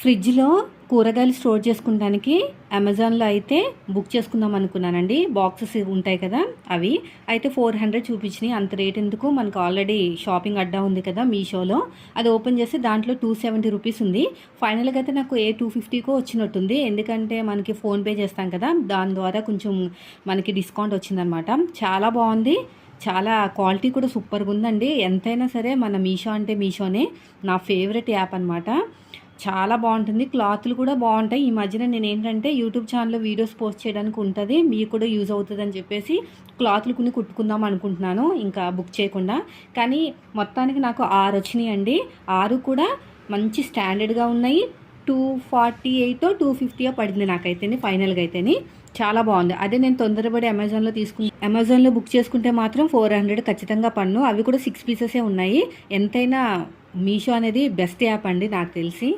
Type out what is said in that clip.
ఫ్రిడ్జ్లో కూరగాయలు స్టోర్ చేసుకుంటానికి అమెజాన్లో అయితే బుక్ చేసుకుందాం అనుకున్నానండి. బాక్సెస్ ఉంటాయి కదా అవి అయితే 400 చూపించినాయి. అంత రేట్ ఎందుకు, మనకు ఆల్రెడీ షాపింగ్ అడ్డా ఉంది కదా మీషోలో, అది ఓపెన్ చేస్తే దాంట్లో 270 రూపీస్ ఉంది. ఫైనల్గా అయితే నాకు 250కో వచ్చినట్టుంది. ఎందుకంటే మనకి ఫోన్పే చేస్తాం కదా, దాని ద్వారా కొంచెం మనకి డిస్కౌంట్ వచ్చిందనమాట. చాలా బాగుంది, చాలా క్వాలిటీ కూడా సూపర్గా ఉందండి. ఎంతైనా సరే మన మీషో అంటే మీషోనే నా ఫేవరెట్ యాప్ అనమాట. చాలా బాగుంటుంది, క్లాత్లు కూడా బాగుంటాయి. ఈ మధ్యన నేను ఏంటంటే యూట్యూబ్ ఛానల్లో వీడియోస్ పోస్ట్ చేయడానికి ఉంటుంది, మీకు కూడా యూజ్ అవుతుంది అని చెప్పేసి క్లాత్లు కొన్ని కుట్టుకుందాం అనుకుంటున్నాను ఇంకా బుక్ చేయకుండా. కానీ మొత్తానికి నాకు 6 వచ్చినాయండి. 6 కూడా మంచి స్టాండర్డ్గా ఉన్నాయి. 248 250 పడింది నాకైతేనే ఫైనల్గా అయితేనే. చాలా బాగుంది. అదే నేను తొందరపడి అమెజాన్లో బుక్ చేసుకుంటే మాత్రం 400 ఖచ్చితంగా పన్ను. అవి కూడా 6 పీసెసే ఉన్నాయి. ఎంతైనా మీషో అనేది బెస్ట్ యాప్ అండి నాకు తెలిసి.